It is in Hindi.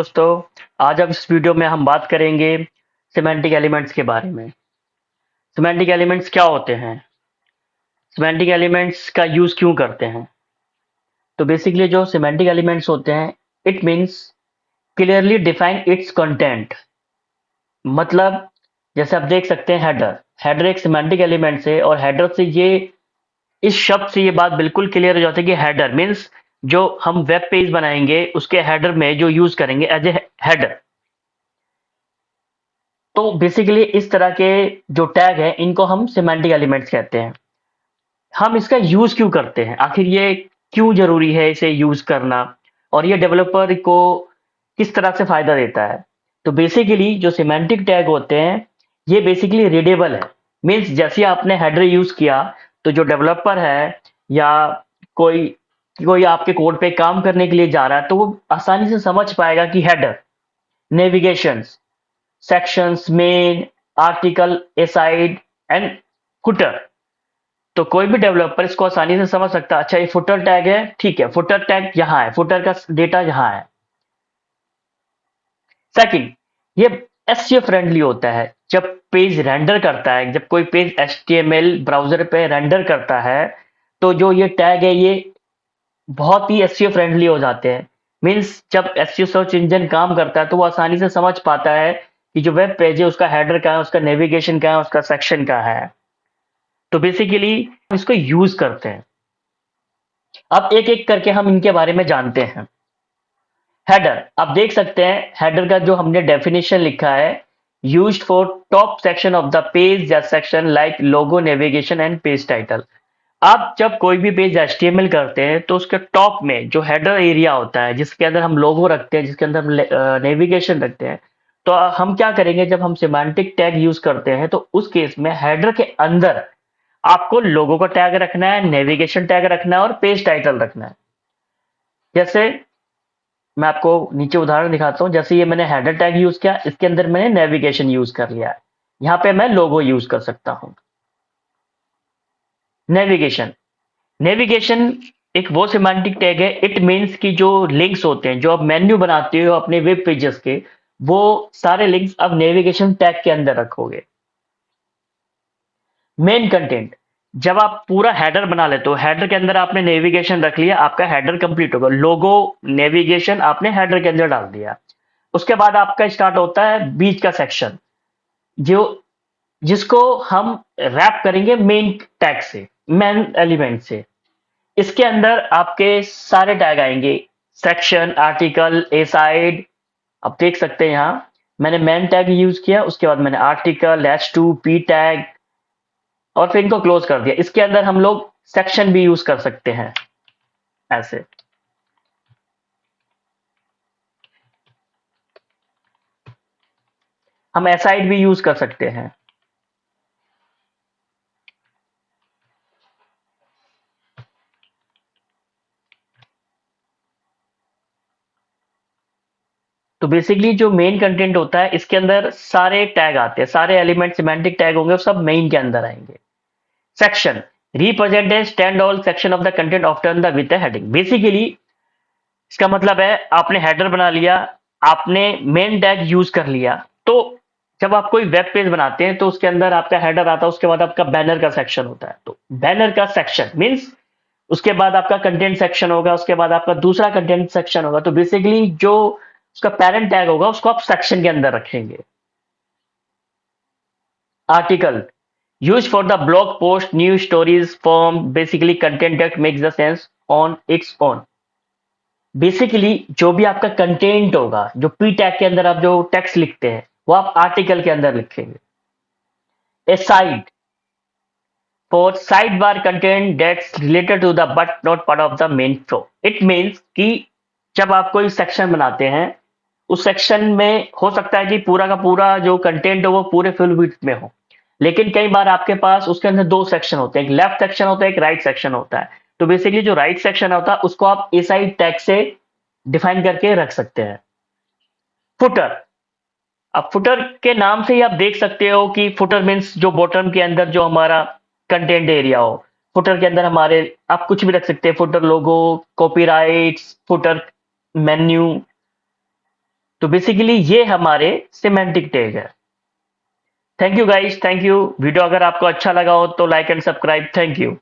दोस्तों, आज अब इस वीडियो में हम बात करेंगे सिमेंटिक एलिमेंट्स के बारे में। सिमेंटिक एलिमेंट्स क्या होते हैं? सिमेंटिक एलिमेंट्स का यूज़ क्यों करते हैं? तो बेसिकली जो सिमेंटिक एलिमेंट्स होते हैं, it means clearly define it's content. मतलब जैसे आप देख सकते हैं हेडर, हेडर एक सिमेंटिक एलिमेंट्स है और हेडर से ये इस शब्द से ये बात बिल्कुल क्लियर हो जाती है कि हेडर मीन्स जो हम वेब पेज बनाएंगे उसके हेडर में जो यूज़ करेंगे एज ए हेडर। तो बेसिकली इस तरह के जो टैग हैं इनको हम सिमेंटिक एलिमेंट्स कहते हैं। हम इसका यूज क्यों करते हैं, आखिर ये क्यों जरूरी है इसे यूज करना, और ये डेवलपर को किस तरह से फायदा देता है? तो बेसिकली जो सिमेंटिक टैग होते हैं ये बेसिकली रीडेबल है। मीन्स जैसे आपने हेडर यूज किया तो जो डेवलपर है या कोई कोई आपके कोड पे काम करने के लिए जा रहा है तो वो आसानी से समझ पाएगा कि header, navigation, sections, main, article, aside and footer. तो कोई भी डेवलपर इसको आसानी से समझ सकता है, अच्छा ये फुटर टैग है, ठीक है फुटर टैग यहाँ है, फुटर का डेटा यहाँ है। सेकंड, ये एसईओ फ्रेंडली होता है। जब पेज रेंडर करता है, जब कोई पेज एचटीएमएल ब्राउजर पे रेंडर करता है तो जो ये टैग है ये बहुत ही एसईओ फ्रेंडली हो जाते हैं। मीन्स जब एसईओ सर्च इंजन काम करता है तो वो आसानी से समझ पाता है कि जो वेब पेज है उसका हेडर कहाँ है, उसका नेविगेशन कहाँ है, उसका सेक्शन कहाँ है। तो बेसिकली इसको यूज करते हैं। अब एक एक करके हम इनके बारे में जानते हैं। हेडर, आप देख सकते हैं हेडर का जो हमने डेफिनेशन लिखा है, used for top section of the page या section like logo, navigation and page title. आप जब कोई भी पेज एचटीएमएल करते हैं तो उसके टॉप में जो हेडर एरिया होता है जिसके अंदर हम लोगो रखते हैं, जिसके अंदर हम नेविगेशन रखते हैं, तो हम क्या करेंगे जब हम सिमेंटिक टैग यूज करते हैं तो उस केस में हेडर के अंदर आपको लोगो का टैग रखना है, नेविगेशन टैग रखना है और पेज टाइटल रखना है। जैसे मैं आपको नीचे उदाहरण दिखाता हूँ, जैसे ये मैंने हेडर टैग यूज किया, इसके अंदर मैंने नेविगेशन यूज कर लिया है, यहाँ पे मैं लोगो यूज कर सकता हूँ। नेविगेशन, नेविगेशन एक वो सिमेंटिक टैग है, इट मीन्स कि जो लिंक्स होते हैं, जो आप मेन्यू बनाते हो अपने वेब पेजेस के, वो सारे लिंक्स अब नेविगेशन टैग के अंदर रखोगे। मेन कंटेंट, जब आप पूरा हेडर बना लेते हो, हेडर के अंदर आपने नेविगेशन रख लिया, आपका हेडर कंप्लीट होगा, लोगो नेविगेशन आपने हेडर के अंदर डाल दिया। उसके बाद आपका स्टार्ट होता है बीच का सेक्शन, जो जिसको हम रैप करेंगे मेन टैग से, मेन एलिमेंट से। इसके अंदर आपके सारे टैग आएंगे, सेक्शन, आर्टिकल, ए साइड। आप देख सकते हैं यहाँ मैंने मेन टैग यूज किया, उसके बाद मैंने आर्टिकल, H2, पी टैग और फिर इनको क्लोज कर दिया। इसके अंदर हम लोग सेक्शन भी यूज कर सकते हैं ऐसे। हम एसाइड भी यूज कर सकते हैं। तो बेसिकली जो मेन कंटेंट होता है इसके अंदर सारे टैग आते हैं, सारे एलिमेंट सिमेंटिक टैग होंगे, सब मेन के अंदर आएंगे। Section represent a stand all section of the content often the with heading. Basically इसका मतलब है आपने हेडर बना लिया, आपने मेन टैग यूज कर लिया, तो जब आप कोई वेब पेज बनाते हैं तो उसके अंदर आपका हेडर आता है, उसके बाद आपका बैनर का सेक्शन होता है। तो बैनर का सेक्शन मीन्स उसके बाद आपका कंटेंट सेक्शन होगा, उसके बाद आपका दूसरा कंटेंट सेक्शन होगा। तो बेसिकली जो उसका पेरेंट टैग होगा उसको आप सेक्शन के अंदर रखेंगे। Article used for the blog post, news stories, form, basically content that makes the sense on its own। Basically जो भी आपका कंटेंट होगा, जो पी टैग के अंदर आप जो टेक्स्ट लिखते हैं वो आप आर्टिकल के अंदर लिखेंगे। Aside for sidebar content that's related to the but not part of the main flow. It means कि जब आप कोई सेक्शन बनाते हैं उस सेक्शन में हो सकता है कि पूरा का पूरा जो कंटेंट हो वो पूरे फुल विड्थ में हो, लेकिन कई बार आपके पास उसके अंदर दो सेक्शन होते हैं, एक लेफ्ट सेक्शन होता है, एक राइट सेक्शन होता है। तो बेसिकली जो राइट सेक्शन होता है उसको आप ए साइड टैग से डिफाइन करके रख सकते हैं। फुटर, अब फुटर के नाम से ही आप देख सकते हो कि फुटर मीन्स जो बॉटम के अंदर जो हमारा कंटेंट एरिया हो। फुटर के अंदर हमारे आप कुछ भी रख सकते हैं, फुटर लोगो, कॉपीराइट्स, फुटर मेन्यू। तो बेसिकली ये हमारे सिमेंटिक टैग है। Thank you guys, thank you. Video अगर आपको अच्छा लगा हो तो like and subscribe. Thank you.